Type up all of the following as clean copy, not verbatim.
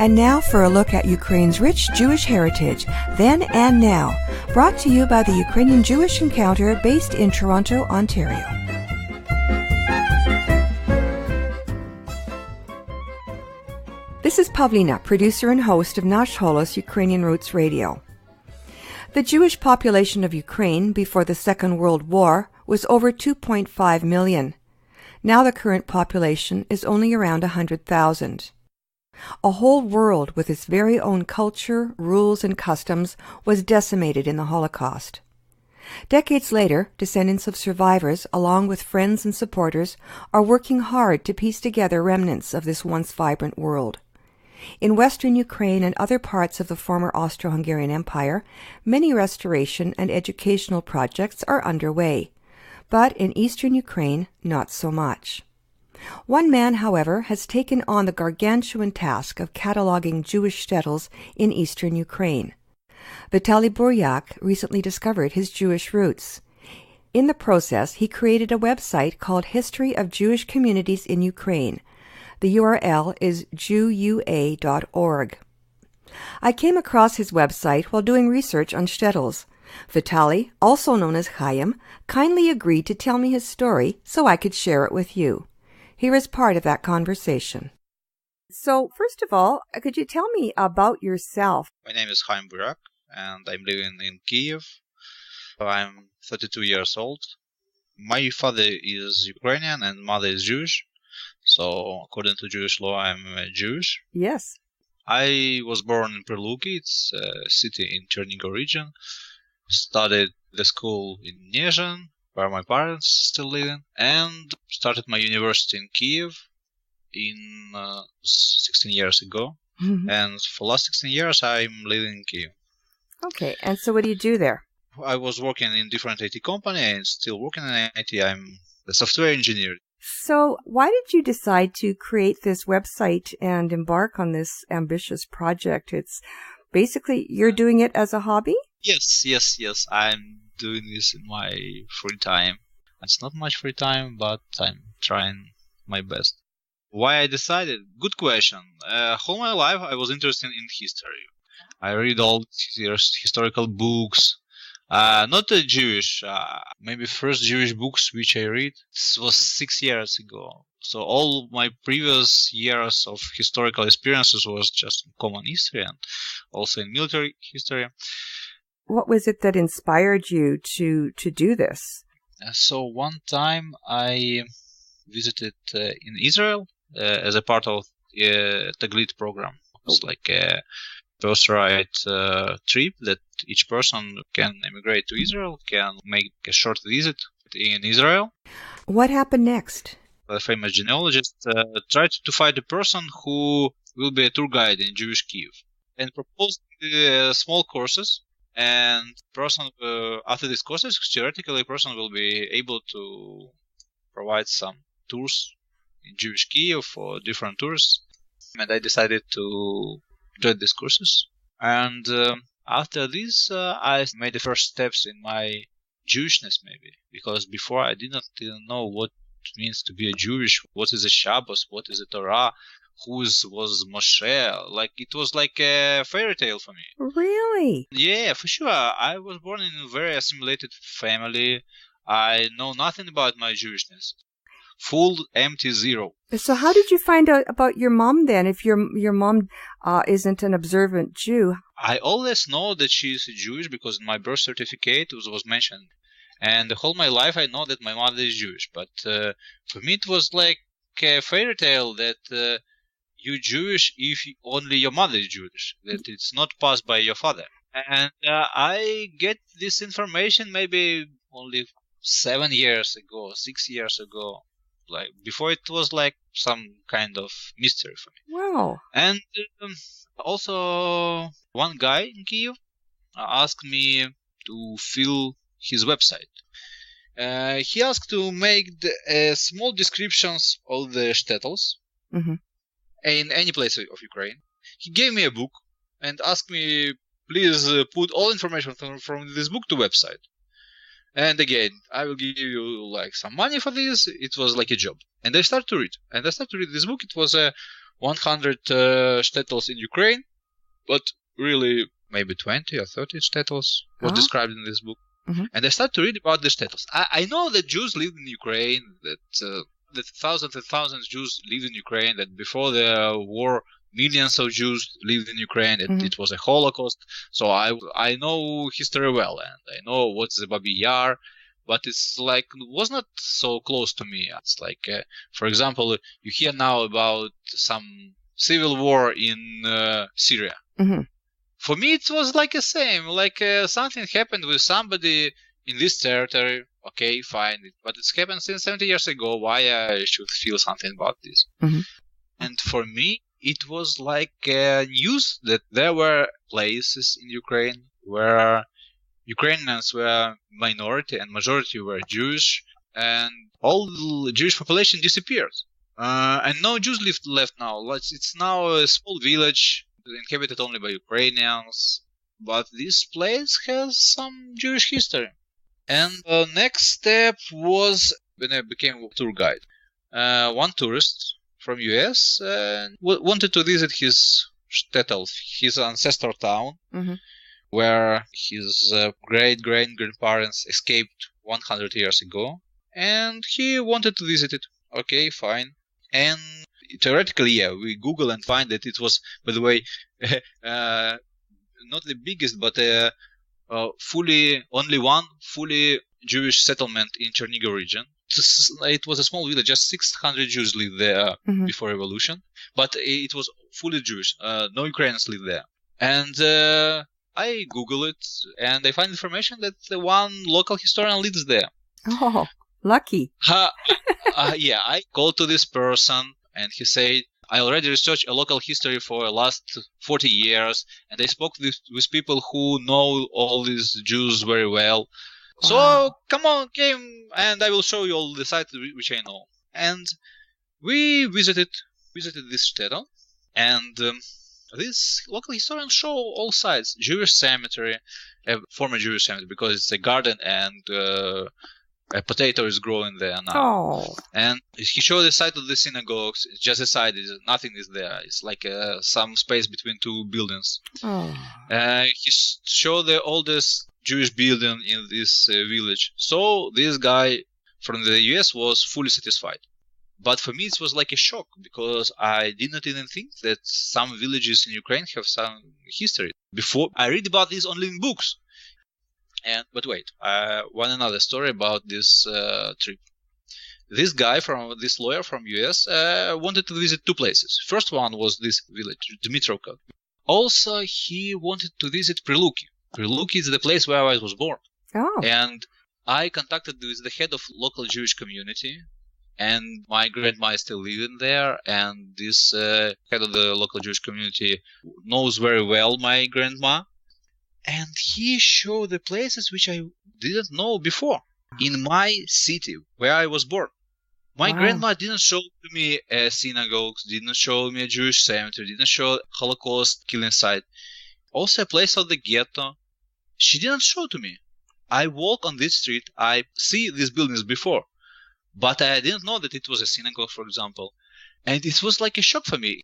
And now for a look at Ukraine's rich Jewish heritage, then and now, brought to you by the Ukrainian Jewish Encounter based in Toronto, Ontario. This is Pavlina, producer and host of Nash Holos Ukrainian Roots Radio. The Jewish population of Ukraine before the Second World War was over 2.5 million. Now the current population is only around 100,000. A whole world with its very own culture, rules, and customs was decimated in the Holocaust. Decades later, descendants of survivors, along with friends and supporters, are working hard to piece together remnants of this once vibrant world. In western Ukraine and other parts of the former Austro-Hungarian Empire, many restoration and educational projects are underway. But in eastern Ukraine, not so much. One man, however, has taken on the gargantuan task of cataloging Jewish shtetls in eastern Ukraine. Vitaly Buryak recently discovered his Jewish roots. In the process, he created a website called History of Jewish Communities in Ukraine. The URL is jewua.org. I came across his website while doing research on shtetls. Vitaly, also known as Chaim, kindly agreed to tell me his story so I could share it with you. Here is part of that conversation. So, first of all, could you tell me about yourself? My name is Chaim Burak, and I'm living in Kiev. I'm 32 years old. My father is Ukrainian and mother is Jewish. So, according to Jewish law, I'm Jewish. Yes. I was born in Preluki, it's a city in Chernihiv region. Studied the school in Nezhin, where my parents still live, and started my university in Kiev in 16 years ago. Mm-hmm. And for the last 16 years, I'm living in Kiev. Okay, and so what do you do there? I was working in different IT companies and still working in IT. I'm a software engineer. So why did you decide to create this website and embark on this ambitious project? It's basically, you're doing it as a hobby? Yes. I'm doing this in my free time. It's not much free time, but I'm trying my best. Why I decided? Good question. All my life I was interested in history. I read all historical books. Not Jewish. Maybe first Jewish books which I read was 6 years ago. So all my previous years of historical experiences was just common history and also in military history. What was it that inspired you to do this? So one time I visited in Israel as a part of the Taglit program. It's like a birthright trip that each person can immigrate to Israel, can make a short visit in Israel. What happened next? A famous genealogist tried to find a person who will be a tour guide in Jewish Kiev and proposed small courses. And person after these courses, theoretically, a person will be able to provide some tours in Jewish Kiev for different tours. And I decided to join these courses. And after this, I made the first steps in my Jewishness, maybe, because before I didn't know what it means to be a Jewish. What is a Shabbos? What is a Torah? Whose was Moshe? Like, it was like a fairy tale for me. Really? Yeah, for sure. I was born in a very assimilated family. I know nothing about my Jewishness. Full empty zero. So how did you find out about your mom then, if your mom isn't an observant Jew? I always know that she is Jewish because in my birth certificate it was mentioned. And the whole my life I know that my mother is Jewish. But for me it was like a fairy tale that you're Jewish if only your mother is Jewish, that it's not passed by your father. And I get this information maybe only 7 years ago, 6 years ago. Like before, it was like some kind of mystery for me. Wow. And also, one guy in Kiev asked me to fill his website. He asked to make small descriptions of the shtetls in any place of Ukraine. He gave me a book and asked me, please put all information from this book to website. And again, I will give you like some money for this. It was like a job. And I started to read. And I started to read this book. It was 100 shtetls in Ukraine, but really maybe 20 or 30 shtetls was described in this book. Mhm. And I started to read about the shtetls. I know that Jews lived in Ukraine, that thousands and thousands of Jews lived in Ukraine, that before the war, millions of Jews lived in Ukraine, that it was a Holocaust. So I know history well, and I know what's the Babi Yar, but it's like, was not so close to me. It's like, for example, you hear now about some civil war in Syria. Mm-hmm. For me, it was like the same, like something happened with somebody in this territory. Okay, fine, but it's happened since 70 years ago. Why I should feel something about this? Mm-hmm. And for me, it was like news that there were places in Ukraine where Ukrainians were minority and majority were Jewish, and all the Jewish population disappeared. And no Jews left now. It's now a small village inhabited only by Ukrainians, but this place has some Jewish history. And the next step was when I became a tour guide. One tourist from US wanted to visit his Shtetl, his ancestor town, where his great-grandparents escaped 100 years ago, and he wanted to visit it. Okay, fine. And theoretically, yeah, we Google and find that it was, by the way, not the biggest, but only one fully Jewish settlement in Chernihiv region. It was a small village, just 600 Jews lived there before revolution, but it was fully Jewish. No Ukrainians lived there. And I Google it, and I find information that one local historian lives there. Oh, lucky. Yeah, I called to this person, and he said, I already researched a local history for the last 40 years, and I spoke with people who know all these Jews very well. Wow. So come on, came, and I will show you all the sites which I know. And we visited this shtetl, and this local historians show all sides. Jewish cemetery, a former Jewish cemetery, because it's a garden and a potato is growing there now. Oh. And he showed the site of the synagogues. It's just a side. Nothing is there. It's like some space between two buildings. Oh. He showed the oldest Jewish building in this village. So this guy from the US was fully satisfied. But for me, it was like a shock, because I did not even think that some villages in Ukraine have some history. Before, I read about this only in books. But wait, one another story about this trip. This lawyer from US wanted to visit two places. First one was this village, Dmitrovka. Also, he wanted to visit Priluki. Priluki is the place where I was born. Oh. And I contacted with the head of local Jewish community, and my grandma is still living there, and this head of the local Jewish community knows very well my grandma. And he showed the places which I didn't know before in my city where I was born. My grandma didn't show to me a synagogue, didn't show me a Jewish cemetery, didn't show Holocaust killing site. Also a place of the ghetto. She didn't show to me. I walk on this street, I see these buildings before, but I didn't know that it was a synagogue, for example. And it was like a shock for me.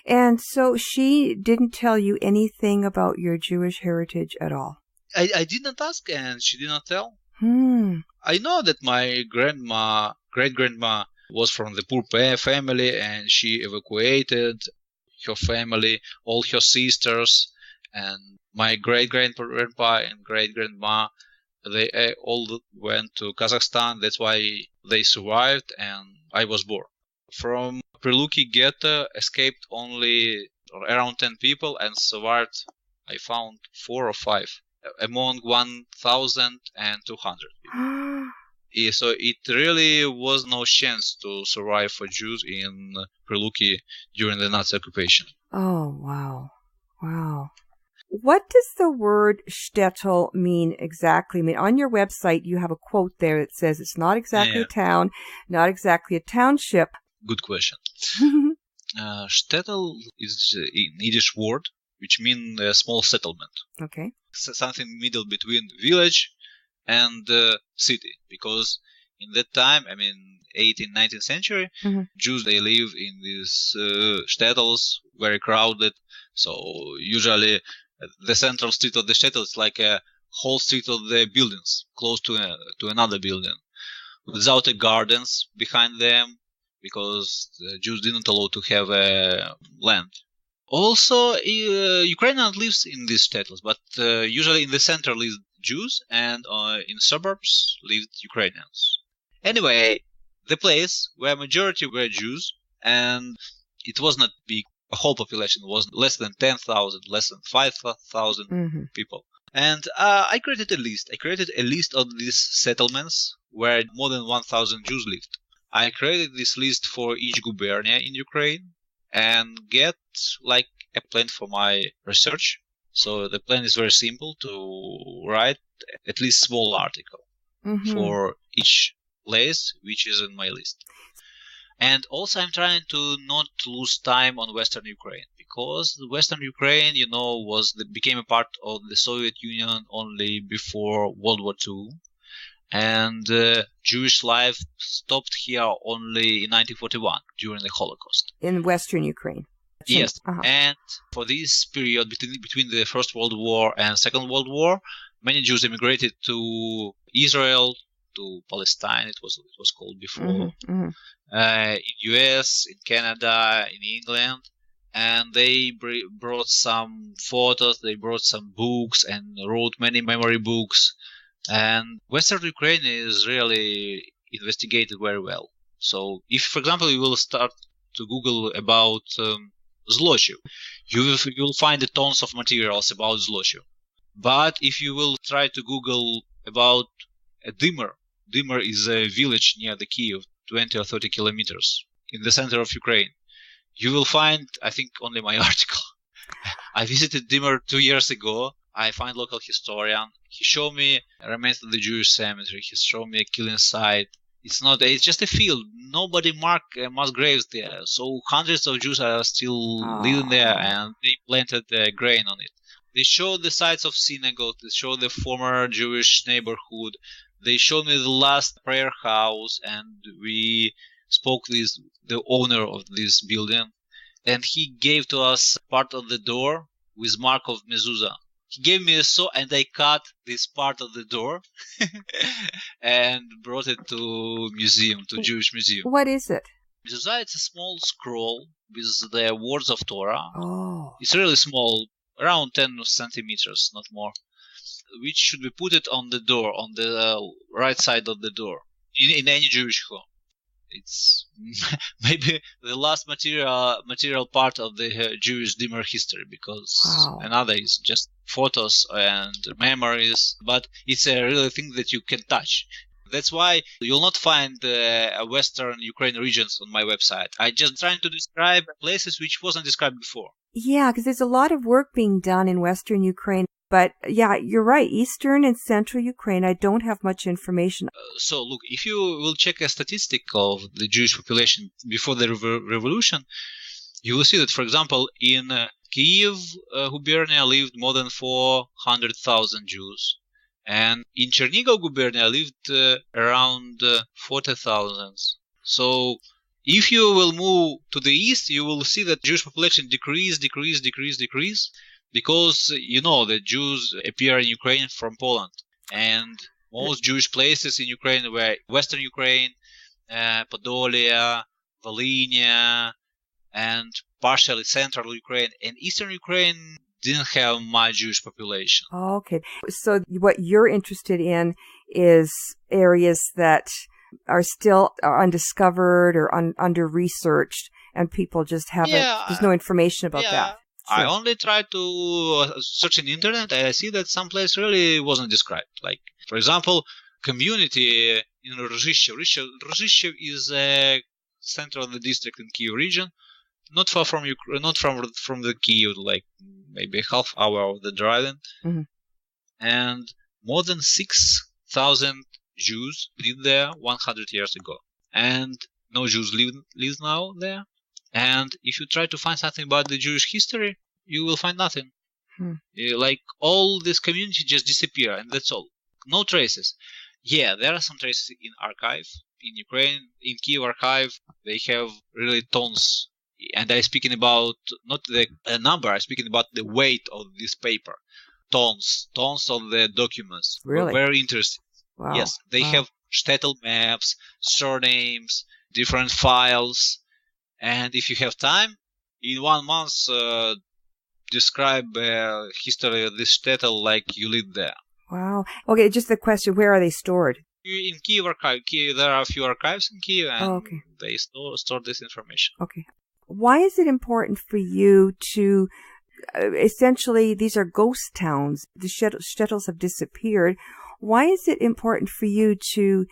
And so she didn't tell you anything about your Jewish heritage at all? I did not ask, and she did not tell. I know that my great-grandma was from the poor family, and she evacuated her family, all her sisters, and my great-grandpa and great-grandma, they all went to Kazakhstan. That's why they survived, and I was born. From Priluki ghetto escaped only around 10 people, and survived, I found 4 or 5 among 1,200 people. So it really was no chance to survive for Jews in Priluki during the Nazi occupation. Oh, wow. Wow. What does the word shtetl mean exactly? I mean, on your website, you have a quote there that says it's not exactly a town, not exactly a township. Good question. Shtetl is an Yiddish word which means a small settlement. Okay. Something middle between village and city. Because in that time, I mean, 18th, 19th century. Mm-hmm. Jews, they live in these Shtetls, very crowded. So usually the central street of the Shtetl is like a whole street of the buildings, close to another building, without gardens behind them, because the Jews didn't allow to have land. Also, Ukrainian lives in these Shtetls, but usually in the center live Jews, and in suburbs lived Ukrainians. Anyway, the place where majority were Jews, and it was not big. The whole population was less than 10,000, less than 5,000 people. And I created a list. I created a list of these settlements where more than 1,000 Jews lived. I created this list for each gubernia in Ukraine and get like a plan for my research. So the plan is very simple: to write at least small article for each place which is in my list. And also I'm trying to not lose time on Western Ukraine, because Western Ukraine, became a part of the Soviet Union only before World War II. And Jewish life stopped here only in 1941 during the Holocaust. In Western Ukraine. Yes, and for this period between the First World War and Second World War, many Jews immigrated to Israel, to Palestine, it was called before, in US, in Canada, in England, and they brought some photos, they brought some books, and wrote many memory books. And Western Ukraine is really investigated very well. So if, for example, you will start to Google about Zlochy, you will find tons of materials about Zlochy. But if you will try to Google about Dymyr is a village near the Kiev, 20 or 30 kilometers in the center of Ukraine, you will find, I think, only my article. I visited Dymyr 2 years ago. I find local historian. He showed me remains of the Jewish cemetery. He showed me a killing site. It's just a field. Nobody marked mass graves there. So hundreds of Jews are still living there, and they planted grain on it. They showed the sites of synagogues. They showed the former Jewish neighborhood. They showed me the last prayer house, and we spoke with the owner of this building, and he gave to us part of the door with mark of mezuzah. He gave me a saw, and I cut this part of the door and brought it to Jewish museum. What is it? Mezuzah, it's a small scroll with the words of Torah. Oh. It's really small, around 10 centimeters, not more, which should be put it on the door, on the right side of the door, in any Jewish home. It's maybe the last material part of the Jewish Dymyr history, because another is just photos and memories, but it's a real thing that you can touch. That's why you'll not find Western Ukraine regions on my website. I just trying to describe places which wasn't described before. Yeah, because there's a lot of work being done in Western Ukraine. But yeah, you're right. Eastern and Central Ukraine, I don't have much information. So look, if you will check a statistic of the Jewish population before the revolution, you will see that, for example, in Kiev gubernia lived more than 400,000 Jews. And in Chernigov gubernia lived around 40,000. So if you will move to the east, you will see that Jewish population decrease, because the Jews appear in Ukraine from Poland, and most Jewish places in Ukraine were Western Ukraine, Podolia, Volhynia, and partially Central Ukraine, and Eastern Ukraine didn't have much Jewish population. Okay, so what you're interested in is areas that are still undiscovered or under-researched, and people just haven't, there's no information about that. Sure. I only tried to search in the internet, and I see that some place really wasn't described. Like, for example, community in Rozhyshev. Rozhyshev is a center of the district in Kyiv region, not far from from the Kyiv, like maybe a half hour of the driving. Mm-hmm. And more than 6,000 Jews lived there 100 years ago, and no Jews live now there. And if you try to find something about the Jewish history, you will find nothing. Like, all this community just disappear, and that's all. No traces. Yeah, there are some traces in archive. in Ukraine, in Kiev archive, they have really tons. And I'm speaking about not the number, I'm speaking about the weight of this paper. Tons of the documents. Really? Very interesting. Wow. Yes, they Wow. have shtetl maps, surnames, different files. And if you have time, in 1 month, describe history of this shtetl like you live there. Wow. Okay, just the question, where are they stored? In Kiev archive, there are a few archives in Kiev, and they store this information. Okay. Why is it important for you to, essentially, these are ghost towns. The shtetls have disappeared. Why is it important for you to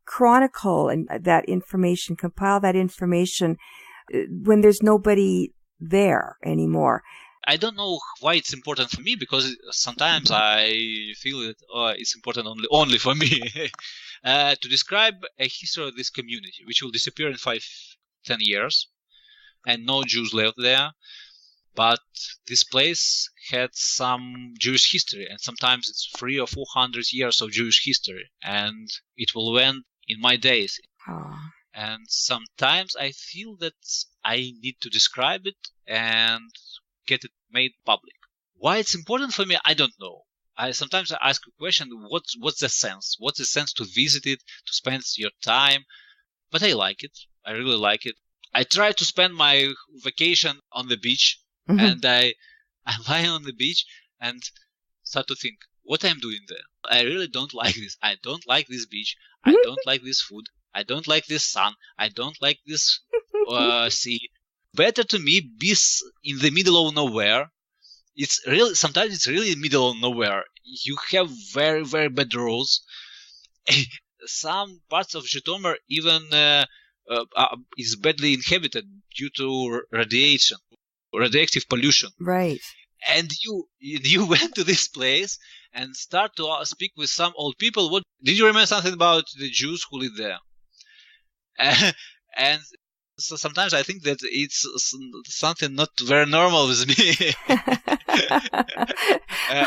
chronicle that information, compile that information when there's nobody there anymore? I don't know why it's important for me, because sometimes I feel that it's important only for me to describe a history of this community, which will disappear in 5-10 years, and no Jews left there. But this place had some Jewish history, and sometimes it's 300 or 400 years of Jewish history, and it will end in my days. Oh. And sometimes I feel that I need to describe it and get it made public. Why it's important for me, I don't know. Sometimes I ask a question, what's the sense? What's the sense to visit it, to spend your time? But I like it. I really like it. I try to spend my vacation on the beach, and I lie on the beach and start to think, what I'm doing there. I really don't like this. I don't like this beach. I don't like this food. I don't like this sun. I don't like this sea. Better to me be in the middle of nowhere. Sometimes it's really in the middle of nowhere. You have very, very bad roads. Some parts of Zhytomyr even is badly inhabited due to radioactive pollution. Right. And you went to this place and start to speak with some old people. What did you remember something about the Jews who live there? And so sometimes I think that it's something not very normal with me.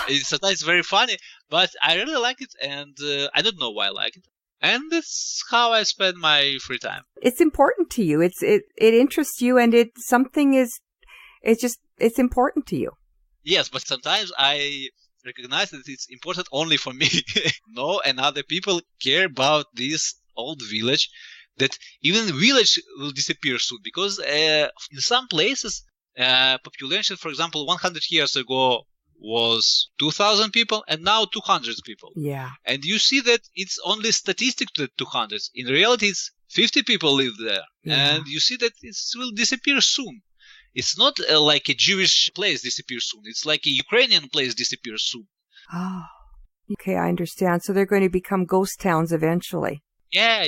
It's sometimes very funny, but I really like it, and I don't know why I like it. And that's how I spend my free time. It's important to you. It interests you, and it's important to you. Yes, but sometimes I recognize that it's important only for me. No, and other people care about this old village, that even the village will disappear soon, because in some places, population, for example, 100 years ago was 2,000 people, and now 200 people. Yeah. And you see that it's only statistic to 200. In reality, it's 50 people live there. Yeah. And you see that it will disappear soon. It's not like a Jewish place disappears soon. It's like a Ukrainian place disappears soon. Oh, okay, I understand. So they're going to become ghost towns eventually. Yeah.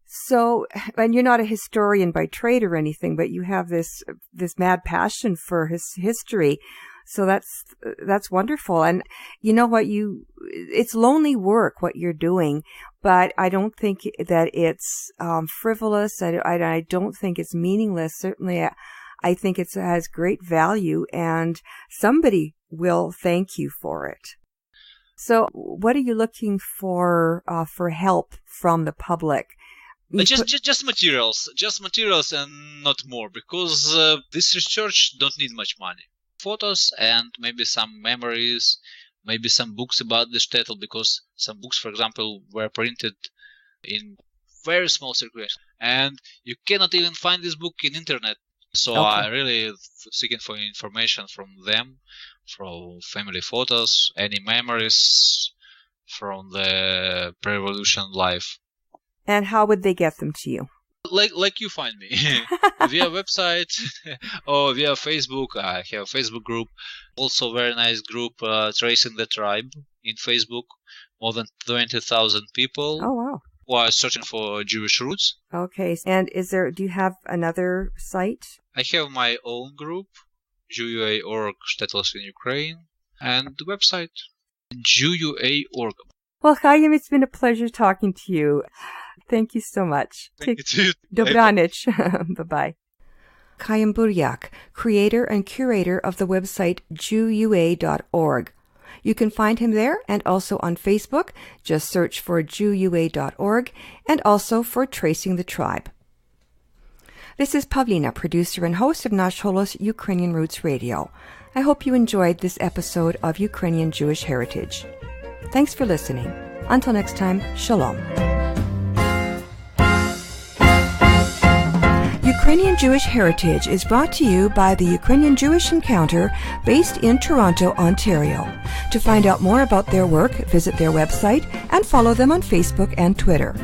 So, and you're not a historian by trade or anything, but you have this mad passion for history. So that's wonderful. And you know what, it's lonely work what you're doing, but I don't think that it's frivolous. I don't think it's meaningless. Certainly, I think it has great value, and somebody will thank you for it. So what are you looking for help from the public? Just materials and not more, because this research don't need much money. Photos and maybe some memories, maybe some books about the shtetl, because some books, for example, were printed in very small circulation, and you cannot even find this book in internet. So okay. I really seeking for information from them, from family photos, any memories from the pre-revolution life. And how would they get them to you? Like you find me via website or via Facebook. I have a Facebook group, also very nice group, Tracing the Tribe in Facebook. More than 20,000 people. Oh wow! Who are searching for Jewish roots. Okay, and do you have another site? I have my own group, Jew.ua.org, Shtetls in Ukraine, and the website, Jew.ua.org. Well, Chaim, it's been a pleasure talking to you. Thank you so much. Thank you too. Dobranich. Bye-bye. Chaim Buryak, creator and curator of the website Jew.ua.org. You can find him there and also on Facebook. Just search for JewUA.org and also for Tracing the Tribe. This is Pavlina, producer and host of Nash Holos Ukrainian Roots Radio. I hope you enjoyed this episode of Ukrainian Jewish Heritage. Thanks for listening. Until next time, Shalom. Ukrainian Jewish Heritage is brought to you by the Ukrainian Jewish Encounter based in Toronto, Ontario. To find out more about their work, visit their website and follow them on Facebook and Twitter.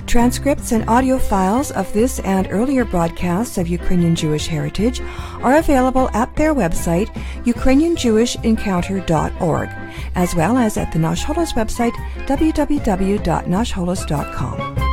Transcripts and audio files of this and earlier broadcasts of Ukrainian Jewish Heritage are available at their website, ukrainianjewishencounter.org, as well as at the Nash Holos website, www.nashholos.com.